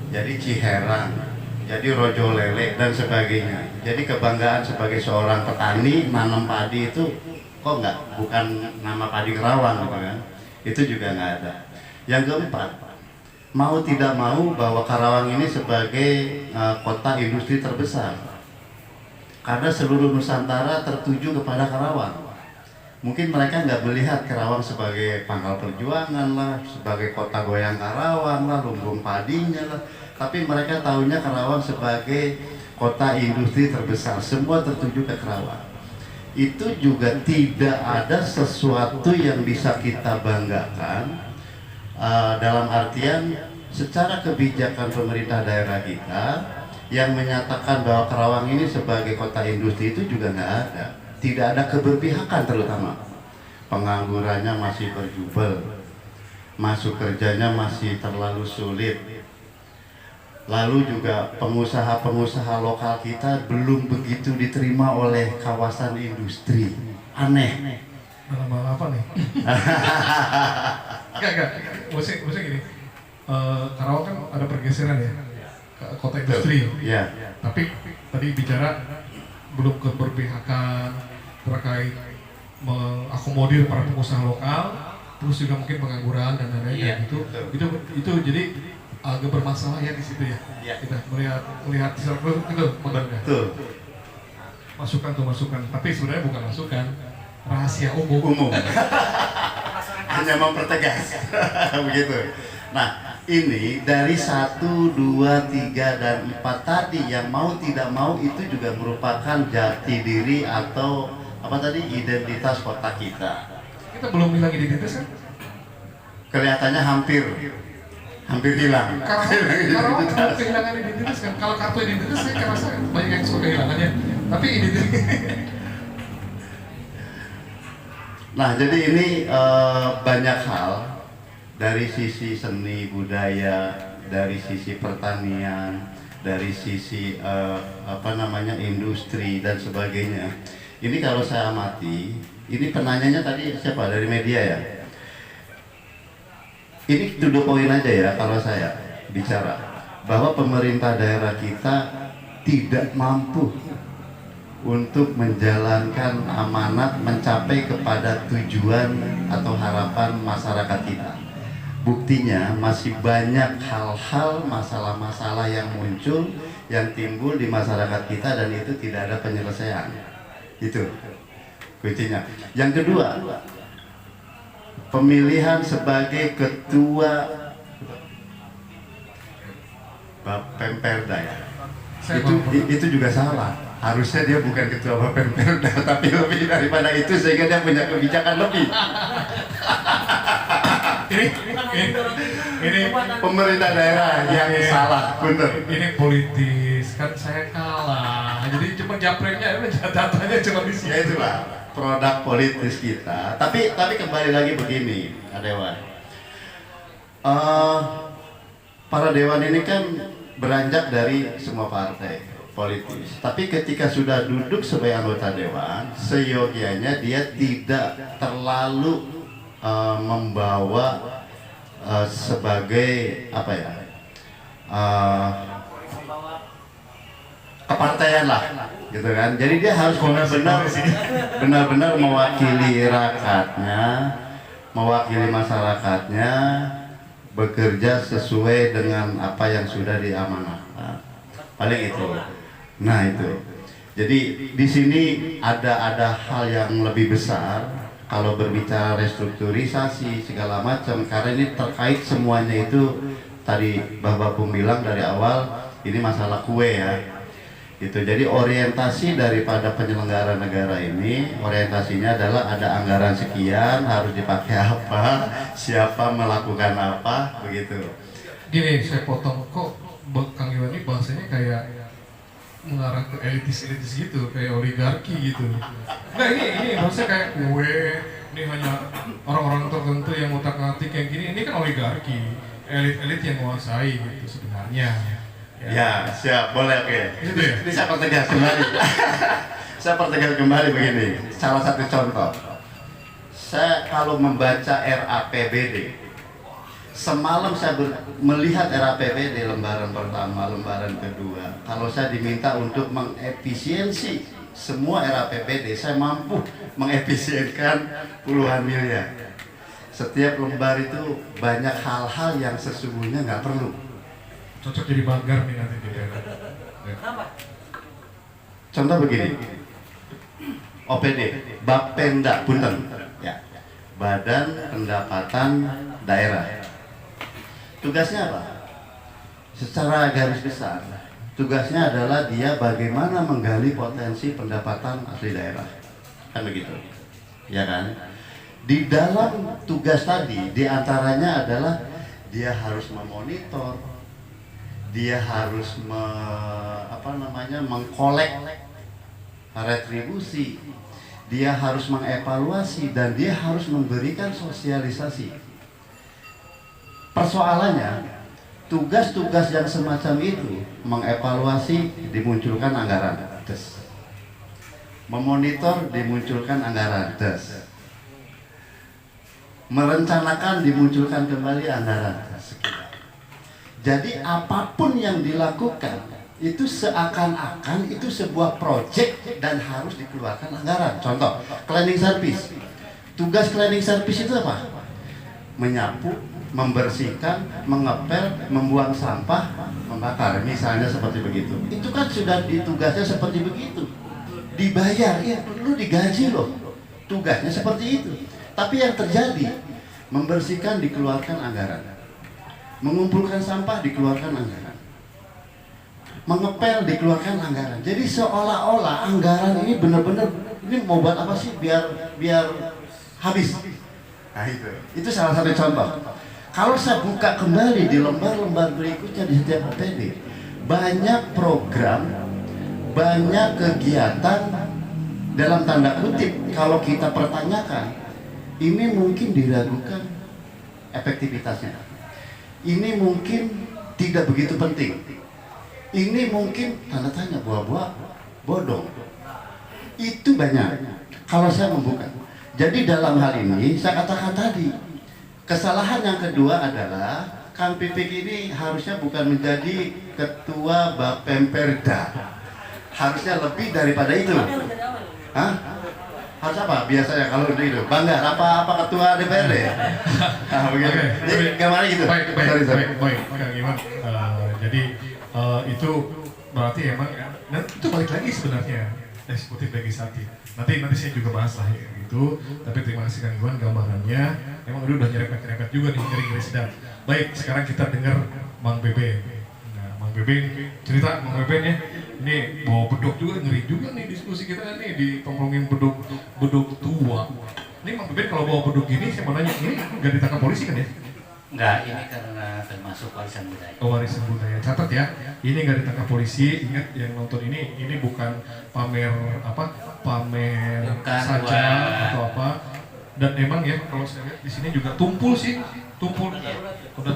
jadi Ciherang, jadi Rojo Lele dan sebagainya. Jadi kebanggaan sebagai seorang petani nanam padi itu kok bukan nama padi Karawang gitu kan? Itu juga nggak ada. Yang keempat, mau tidak mau bahwa Karawang ini sebagai kota industri terbesar, karena seluruh Nusantara tertuju kepada Karawang. Mungkin mereka nggak melihat Karawang sebagai pangkal perjuangan lah, sebagai kota goyang Karawang lah, lumbung padinya lah. Tapi mereka tahunya Karawang sebagai kota industri terbesar. Semua tertuju ke Karawang. Itu juga tidak ada sesuatu yang bisa kita banggakan dalam artian secara kebijakan pemerintah daerah kita yang menyatakan bahwa Karawang ini sebagai kota industri itu juga nggak ada. Tidak ada keberpihakan, terutama penganggurannya masih berjubel, masuk kerjanya masih terlalu sulit. Lalu juga pengusaha-pengusaha lokal kita belum begitu diterima oleh kawasan industri. Aneh. Malah apa nih? Enggak. Maksudnya gini, Karawang kan ada pergeseran ya, ke kota industri. Ya. Tapi tadi bicara belum keberpihakan terkait mengakomodir para pengusaha lokal, terus juga mungkin pengangguran dan lain-lain itu jadi agak bermasalah ya di situ ya. Kita melihat secara itu betul. Masukan, tapi sebenarnya bukan masukan, rahasia umum. hanya mempertegas. Begitu. Nah, ini dari 1, 2, 3, dan 4 tadi yang mau tidak mau itu juga merupakan jati diri atau apa tadi, identitas kota kita. Kita belum bilang identitas kan? Kelihatannya hampir hilang. Karawang kan kehilangan identitas kan? Kalau kartu identitas saya rasa banyak yang suka kehilangannya. Tapi identitas. Nah, jadi ini banyak hal dari sisi seni budaya, dari sisi pertanian, dari sisi industri dan sebagainya. Ini kalau saya amati, ini penanyanya tadi siapa dari media ya? Ini to the point aja ya kalau saya bicara bahwa pemerintah daerah kita tidak mampu untuk menjalankan amanat mencapai kepada tujuan atau harapan masyarakat kita. Buktinya masih banyak hal-hal, masalah-masalah yang muncul, yang timbul di masyarakat kita dan itu tidak ada penyelesaian. Itu kuncinya. Yang kedua, pemilihan sebagai ketua Bapemperda ya. Itu juga salah. Harusnya dia bukan ketua Bapemperda, tapi lebih daripada itu sehingga dia punya kebijakan lebih. ini Pemerintah daerah yang salah, bener. Ini politis, kan saya kalah. Jadi cuma japreknya, datanya cuma di sini. Ya itulah produk politis kita. Tapi kembali lagi begini, Dewan. Para dewan ini kan beranjak dari semua partai politis. Tapi ketika sudah duduk sebagai anggota dewan, seyogianya dia tidak terlalu membawa sebagai apa ya? Kepartaian lah, gitu kan. Jadi dia harus benar-benar mewakili rakyatnya, mewakili masyarakatnya, bekerja sesuai dengan apa yang sudah diamanahkan. Paling itu. Nah itu. Jadi di sini ada hal yang lebih besar kalau berbicara restrukturisasi segala macam, karena ini terkait semuanya itu tadi Bapak Bung bilang dari awal ini masalah kue ya. Itu jadi orientasi daripada penyelenggara negara ini, orientasinya adalah ada anggaran sekian harus dipakai apa, siapa melakukan apa, begitu. Gini, saya potong, kok Kang Iwan ini bahasanya kayak mengarah ke elitis gitu, kayak oligarki gitu. Nah ini maksudnya kayak kue, ini hanya orang-orang tertentu yang otak-atik kayak gini, ini kan oligarki, elit-elit yang menguasai gitu sebenarnya. Ya, siap, boleh, oke. Itu ya? Ini saya pertegas kembali. Saya pertegas kembali begini. Salah satu contoh. Saya kalau membaca RAPBD, semalam saya melihat RAPBD lembaran pertama, lembaran kedua. Kalau saya diminta untuk mengefisiensi semua RAPBD, saya mampu mengefisienkan puluhan miliar. Setiap lembar itu banyak hal-hal yang sesungguhnya nggak perlu. Cocok jadi banggar nih nanti di daerah. Contoh begini, OPD, Bapenda, Punten, ya, Badan Pendapatan Daerah. Tugasnya apa? Secara garis besar, tugasnya adalah dia bagaimana menggali potensi pendapatan asli daerah, kan begitu, ya kan? Di dalam tugas tadi, diantaranya adalah dia harus memonitor. Dia harus mengkolek retribusi, dia harus mengevaluasi, dan dia harus memberikan sosialisasi. Persoalannya, tugas-tugas yang semacam itu, mengevaluasi dimunculkan anggaran, memonitor dimunculkan anggaran, merencanakan dimunculkan kembali anggaran. Jadi apapun yang dilakukan itu seakan-akan itu sebuah proyek dan harus dikeluarkan anggaran. Contoh, cleaning service. Tugas cleaning service itu apa? Menyapu, membersihkan, mengepel, membuang sampah, membakar. Misalnya seperti begitu. Itu kan sudah ditugasnya seperti begitu. Dibayar, ya perlu digaji loh. Tugasnya seperti itu. Tapi yang terjadi, Membersihkan dikeluarkan anggaran. Mengumpulkan sampah dikeluarkan anggaran. Mengepel dikeluarkan anggaran. Jadi seolah-olah anggaran ini benar-benar ini mau buat apa sih biar habis. Nah itu salah satu contoh. Kalau saya buka kembali di lembar-lembar berikutnya di setiap OPD, banyak program, banyak kegiatan dalam tanda kutip kalau kita pertanyakan, ini mungkin diragukan efektivitasnya. Ini mungkin tidak begitu penting. Ini mungkin tanda tanya buah-buah bodong. Itu banyak. Kalau saya membuka. Jadi dalam hal ini saya katakan tadi, kesalahan yang kedua adalah Kang Pipik ini harusnya bukan menjadi ketua Bapemperda. Harusnya lebih daripada itu. Hah? Harus apa? Biasanya kalau itu bangga apa ketua DPRD. Nah, begitu. Oke. Jadi gimana gitu? Baik, Kang Iwan. Jadi itu berarti emang, dan itu balik lagi sebenarnya eksekutif legislatif. Nanti saya juga bahas lah ya gitu. Tapi terima kasih Kang Iwan gambarannya. Emang udah nyerempet juga nih ngeri sedap. Baik, sekarang kita dengar Mang Beben. Nah, Mang Beben cerita Mang Beben ya. Ini bawa beduk juga, ngeri juga nih diskusi kita nih di tongkrongin beduk tua. Ini Mang Beben kalau bawa beduk gini, saya mau nanya, ini nggak ditangkap polisi kan ya? Enggak, ini karena termasuk warisan budaya. Oh, warisan budaya. Catat ya, ini nggak ditangkap polisi. Ingat yang nonton ini bukan pamer Bukan saja buat atau apa. Dan emang ya kalau saya lihat di sini juga tumpul. Udah.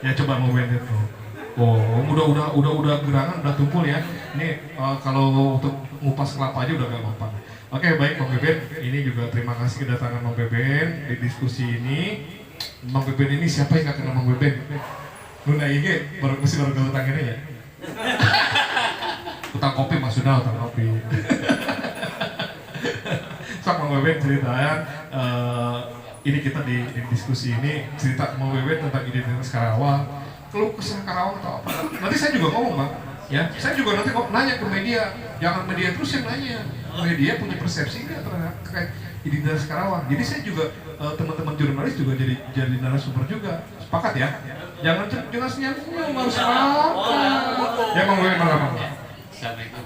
Ya coba mau lihat tuh. Oh, udah gerangan, udah tumpul ya. Ini kalau untuk ngupas kelapa aja udah gak mempan. Oke, baik Bang Beben, ini juga terima kasih kedatangan Bang Beben di diskusi ini. Bang Beben ini siapa yang gak kenal Bang Beben? Nuna IG, baru ketemu tangannya ya. Utang kopi maksudnya, utang kopi. Sok Bang Beben ceritaan, ini kita di diskusi ini cerita Bang Beben tentang identitas Karawang. Keluh kesah Karawang atau apa? Nanti saya juga ngomong Bang, ya. Saya juga nanti nanya ke media, jangan media terus yang nanya. Media punya persepsi nggak terkait identitas Karawang. Jadi saya juga teman-teman jurnalis juga jadi narasumber juga. Sepakat ya? Jangan senyum-senyum harus apa? Ya Bang Beben malam. Assalamualaikum.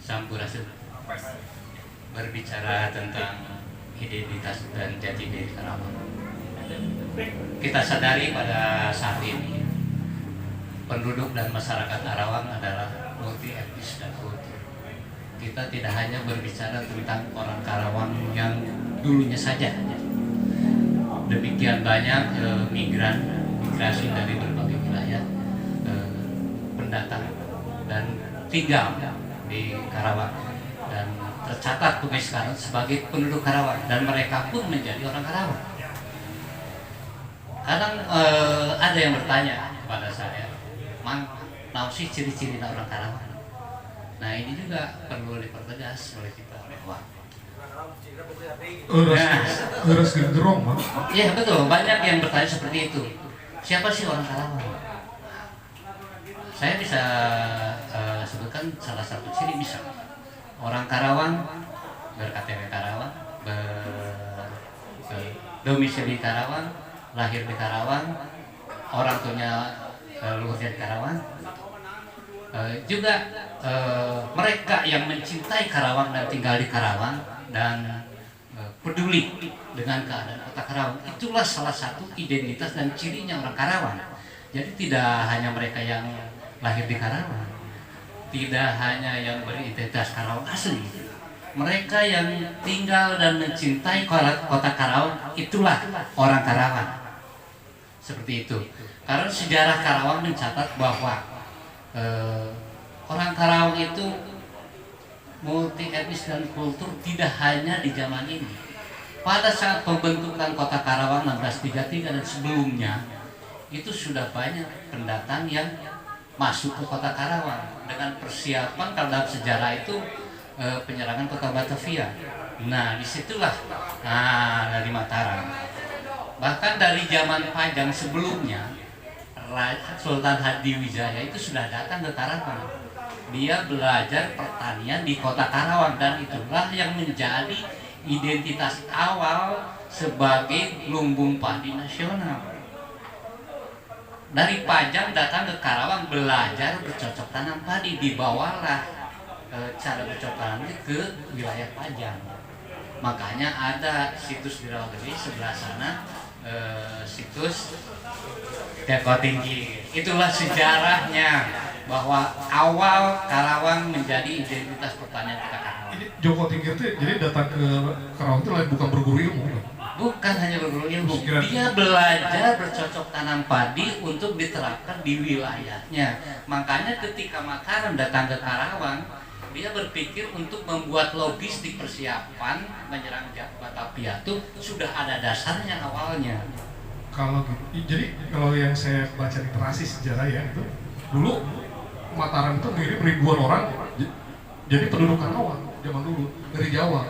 Sampurasun. Berbicara tentang identitas dan jati diri Karawang. Kita sadari pada saat ini penduduk dan masyarakat Karawang adalah multi etnis dan kultur. Kita tidak hanya berbicara tentang orang Karawang yang dulunya saja. Demikian banyak migrasi dari berbagai wilayah pendatang dan tinggal di Karawang dan tercatat sampai sekarang sebagai penduduk Karawang dan mereka pun menjadi orang Karawang. Kadang ada yang bertanya kepada saya, Mang, tahu sih ciri-ciri orang Karawang? Nah ini juga perlu dipertegas oleh kita bahwa Harus gerong Bang. iya betul, banyak yang bertanya seperti itu. Siapa sih orang Karawang? Saya bisa sebutkan salah satu ciri, misal orang Karawang berKTP Karawang, berdomisili Karawang, lahir di Karawang, orang tuanya luhurnya di Karawang. Juga mereka yang mencintai Karawang dan tinggal di Karawang dan peduli dengan keadaan kota Karawang, itulah salah satu identitas dan cirinya orang Karawang. Jadi tidak hanya mereka yang lahir di Karawang, tidak hanya yang beridentitas Karawang asli, mereka yang tinggal dan mencintai kota Karawang itulah orang Karawang. Seperti itu. Karena sejarah Karawang mencatat bahwa orang Karawang itu multi etnis dan kultur tidak hanya di zaman ini. Pada saat pembentukan kota Karawang 1633 dan sebelumnya itu sudah banyak pendatang yang masuk ke kota Karawang dengan persiapan kalau dalam sejarah itu penyerangan kota Batavia. Nah disitulah dari Mataram. Bahkan dari zaman Pajang sebelumnya Sultan Hadiwijaya itu sudah datang ke Karawang. Dia belajar pertanian di kota Karawang dan itulah yang menjadi identitas awal sebagai lumbung padi nasional. Dari Pajang datang ke Karawang belajar bercocok tanam padi, dibawalah cara bercocok tanam ke wilayah Pajang. Makanya ada situs di Rawagede sebelah sana, situs Deko Tinggi. Itulah sejarahnya bahwa awal Karawang menjadi identitas pertanian kita Karawang. Ini Joko Tinggi itu jadi datang ke Karawang itu lain bukan berguru ilmu kan? Bukan hanya berguru ilmu, Kira- dia belajar bercocok tanam padi untuk diterapkan di wilayahnya. Makanya ketika Mataram datang ke Karawang, dia berpikir untuk membuat logistik persiapan menyerang Batavia itu sudah ada dasarnya awalnya. Kalau gitu, jadi kalau yang saya baca literasi sejarah ya itu dulu Mataram itu mengirim ribuan orang jadi penduduk Karawang zaman dulu dari Jawa.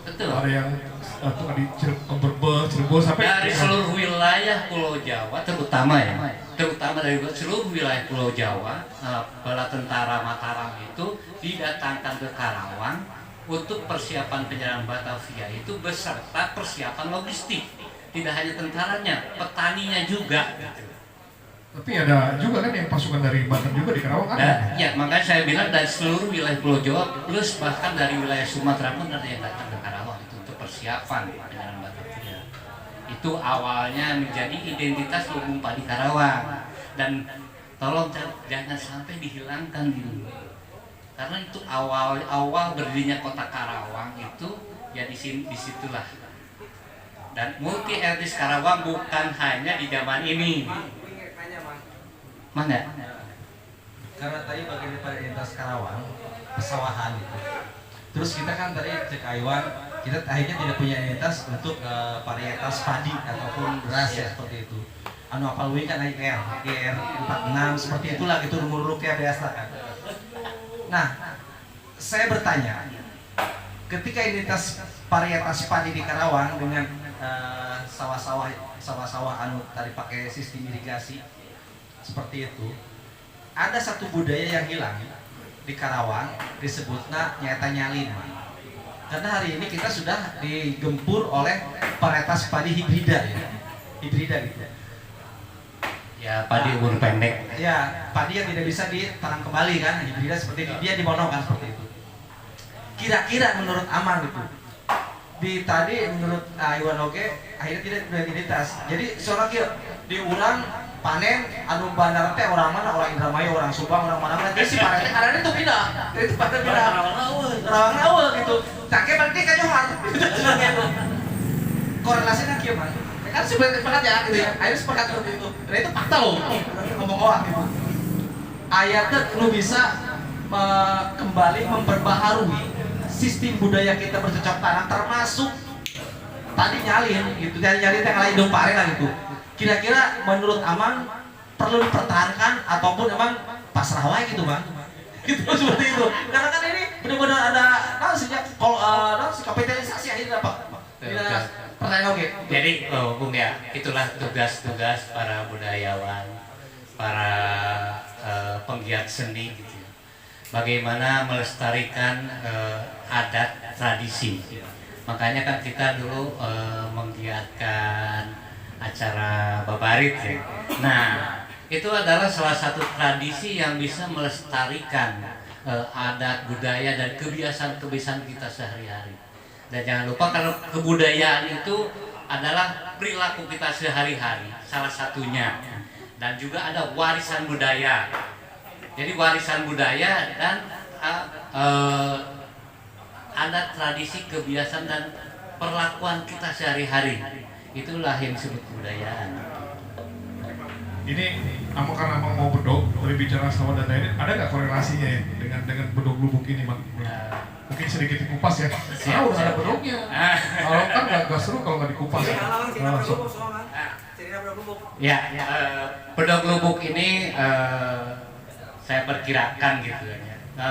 Betul. Ada yang di Cirebon sampai Dari seluruh wilayah Pulau Jawa, terutama dari seluruh wilayah Pulau Jawa, bala tentara Mataram itu didatangkan ke Karawang untuk persiapan penyerangan Batavia itu beserta persiapan logistik. Tidak hanya tentaranya, petaninya juga. tapi ada juga kan yang pasukan dari Banten juga di Karawang ada. Ya, makanya saya bilang dari seluruh wilayah Pulau Jawa plus bahkan dari wilayah Sumatera pun ada yang datang ke Karawang itu untuk persiapan penyerangan Batavia. Itu awalnya menjadi identitas lumbung padi Karawang, dan tolong jangan sampai dihilangkan dulu. Karena itu awal berdirinya kota Karawang itu ya disitulah. Dan multi etnis Karawang bukan hanya di zaman ini. Mana? Karena tadi bagian daripada identitas Karawang, pesawahan itu. Terus kita kan tadi cek Aiwan, kita akhirnya tidak punya identitas untuk varietas padi ataupun beras ya seperti itu. Anu apal we kan GR 46 seperti itulah gitu rumur kayak biasa kan. Nah, saya bertanya, ketika identitas varietas padi di Karawang dengan sawah-sawah anu tadi pakai sistem irigasi seperti itu, ada satu budaya yang hilang di Karawang disebutnya nyata nyalin. Karena hari ini kita sudah digempur oleh varietas padi hibrida ya, hibrida gitu. Ya, padi umur pendek. Ya, padi yang tidak bisa ditanam kembali kan, hibrida seperti itu, dia dimonokan seperti itu. Kira-kira menurut Aman gitu, tadi menurut Iwan Oke akhirnya tidak beridentitas. Jadi seorang diulang panen anu bandar teh orang mana, orang Indramayu, orang Subang, orang mana nanti si panen karena itu pindah, itu panen pindah Karawang awal gitu. Cake berarti kan Johar korelasinya gimana? Kan sebenarnya sepakat ya gitu ya, akhirnya sepakat seperti itu. Nah itu fakta loh, ngomong oak gitu. Ayatnya lu bisa kembali memperbaharui sistem budaya kita bercocok tanam termasuk tadi nyalin gitu, nyalin yang lain dong pare lah gitu. Kira-kira menurut Aman perlu dipertahankan ataupun emang pasrah wae gitu Bang? Gitu seperti itu. Karena kan ini benar-benar ada sejak kapitalisasi akhirnya Pak. Pertanyaan oke. Jadi Bung ya, itulah tugas-tugas para budayawan, para penggiat seni gitu. Bagaimana melestarikan adat tradisi. Makanya kan kita dulu menggiatkan acara babarit ya. Nah, itu adalah salah satu tradisi yang bisa melestarikan adat, budaya dan kebiasaan-kebiasaan kita sehari-hari. Dan jangan lupa kalau kebudayaan itu adalah perilaku kita sehari-hari, salah satunya. Dan juga ada warisan budaya. Jadi warisan budaya dan adat, tradisi, kebiasaan dan perlakuan kita sehari-hari. Itulah yang disebut kebudayaan. Ini karena Amang mau bedog berbicara sawah dan lain-lain, ada nggak korelasinya ya dengan bedog lubuk ini Bang? Mungkin sedikit dikupas ya. Karena udah ada bedognya. Kalau kan nggak seru kalau nggak dikupas. Ya, bedog lubuk ini saya perkirakan gitu ya.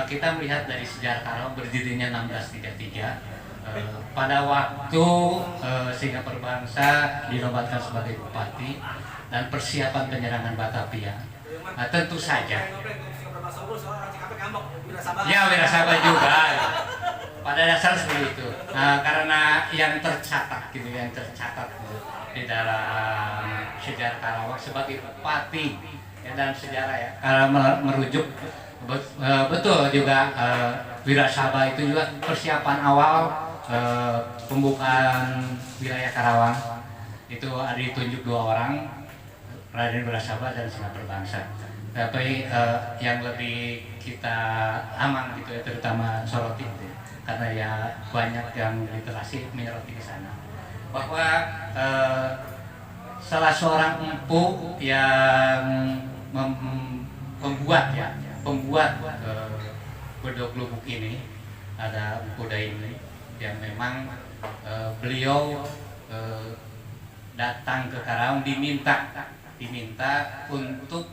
Kita melihat dari sejarah Karawang berdirinya 1633. Pada waktu Singa Perbangsa dinobatkan sebagai bupati dan persiapan penyerangan Batavia, tentu saja ya Wirasaba juga pada dasar seperti itu. Nah, karena yang tercatat gitu, yang tercatat di dalam sejarah Karawang sebagai bupati ya, dalam sejarah ya, merujuk betul juga Wirasaba itu juga persiapan awal pembukaan wilayah Karawang itu ada ditunjuk 2 orang, Raden Wirasaba dan Senat Berbangsa. Tapi yang lebih kita aman gitu ya, terutama soroti gitu ya, karena ya banyak yang literasi menyoroti di sana bahwa salah seorang empu yang pembuat bedog lubuk ini ada Empu Daini yang memang beliau datang ke Karawang diminta untuk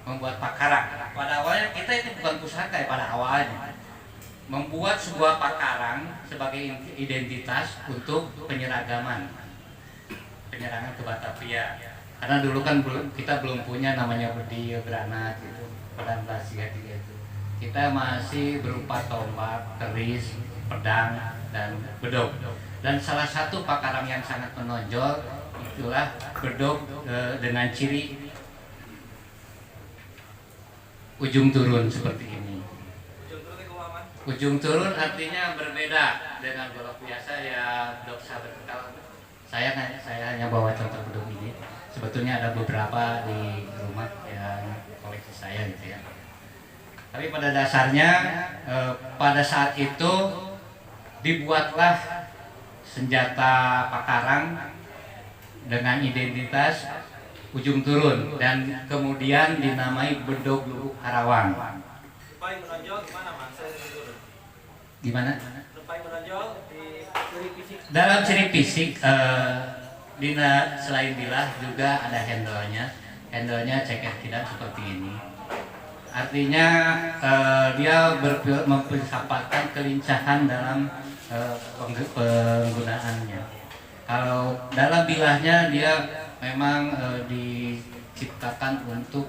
membuat pakarang. Pada awalnya kita itu bukan pusaka ya, pada awalnya membuat sebuah pakarang sebagai identitas untuk penyerangan ke Batavia. Karena dulu kan kita belum punya namanya bedi, granat gitu, pedang Basiga itu. Kita masih berupa tombak, keris, pedang dan bedog. Dan salah satu pakarang yang sangat menonjol itulah bedog dengan ciri ujung turun seperti ini. Ujung turun artinya berbeda dengan golok biasa ya, bedog sahabat. Kalau saya hanya bawa contoh bedog ini. Sebetulnya ada beberapa di rumah yang koleksi saya gitu ya. Tapi pada dasarnya pada saat itu dibuatlah senjata pakarang dengan identitas ujung turun dan kemudian dinamai bedog lubuk Karawang. Paling menonjol gimana Mas? Gimana? Paling menonjol di ciri fisik. Dalam ciri fisik Dina selain bilah juga ada handle-nya. Handle-nya ceker tidak seperti ini. Artinya dia memperlihatkan kelincahan dalam penggunaannya. Kalau dalam bilahnya dia memang diciptakan untuk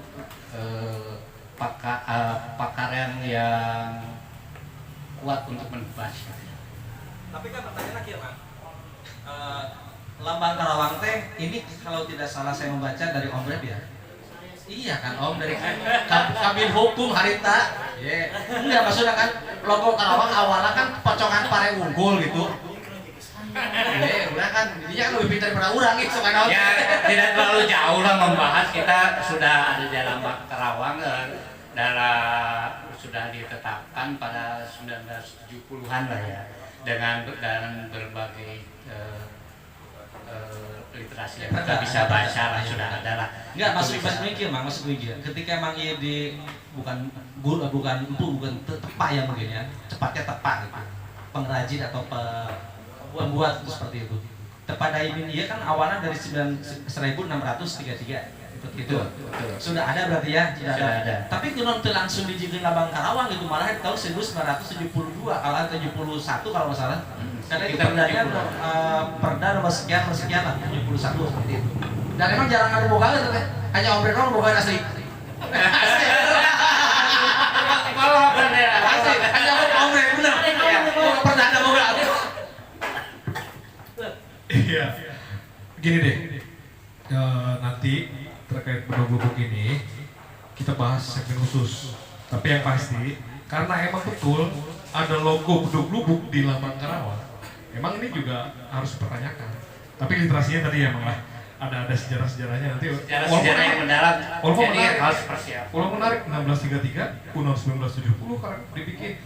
pakarang yang kuat untuk menebas. Tapi kan pertanyaan lagi ya Mas. Lambang Karawang teh ini kalau tidak salah saya membaca dari Om Reb ya. Iya kan Om, dari Kabin Hukum Harita. Yeah. Enggak, maksudnya kan logo Karawang awalnya kan pocongan pare unggul gitu. Udah kan, dia kan lebih pintar daripada orang gitu kan. Ya, tidak terlalu jauh lah membahas, kita sudah ada di lambang Karawang sudah ditetapkan pada 1970-an lah ya, dengan berbagai literasi yang kita bisa baca lah, sudah ada lah. Enggak, maksud mikir, ketika emang iya di bukan tepak ya mungkin ya, cepatnya tepak gitu. Pengrajin atau pembuat seperti itu. Tepak Daimin iya kan awalnya dari 1633. Itu sudah ada berarti ya, sudah ada. Tapi kuno langsung dijieun lambang Karawang itu malah di tahun 1972 kalau 71 kalau nggak salah. Karena itu perdanya perda nomor sekian lah 71 seperti itu. Dan emang jarang ada boga gitu teh. Hanya Om Reno boga asli. Asli. Kalau bener Asli. Hanya Om Reno bener. Boga perda ada boga. Iya. Gini deh. Nanti terkait bedog lubuk ini kita bahas segmen khusus. Tapi yang pasti karena emang betul ada logo bedog lubuk di lambang Karawang. Emang ini juga harus dipertanyakan. Tapi literasinya tadi emang lah ada sejarah-sejarahnya nanti. Sejarah yang mendalam. Jadi harus persiapan. Walaupun menarik 1633, kuno 1970 karena dibikin.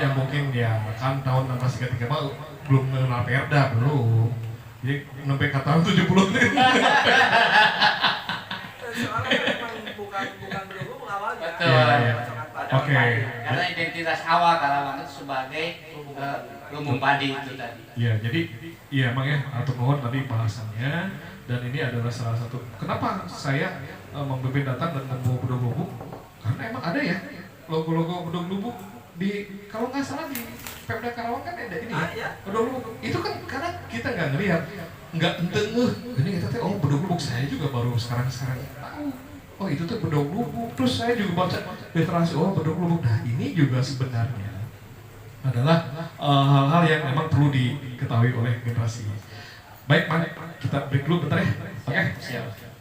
Ya mungkin ya kan tahun 1633 mah belum mengenal perda belum. Jadi sampai ke tahun 70 nih. Soalnya memang bukan bedog awalnya. Betul. Oke. Karena identitas awal Karawang itu sebagai lumbung padi itu tadi. Iya, jadi iya emang ya atau mohon tadi bahasannya dan ini adalah salah satu kenapa saya membeber datang dan membawa bedog lubuk karena emang ada ya logo-logo bedog lubuk di kalau nggak salah di Pemda Karawang kan ada ini ya bedog lubuk itu kan karena kita nggak ngelihat nggak enteng ini kita teh oh bedog lubuk saya juga baru sekarang tahu oh itu tuh bedog lubuk terus saya juga baca literasi oh bedog lubuk nah ini juga sebenarnya adalah hal-hal yang memang perlu diketahui oleh generasi. Baik, Man, kita break dulu bentar ya. Oke, siap.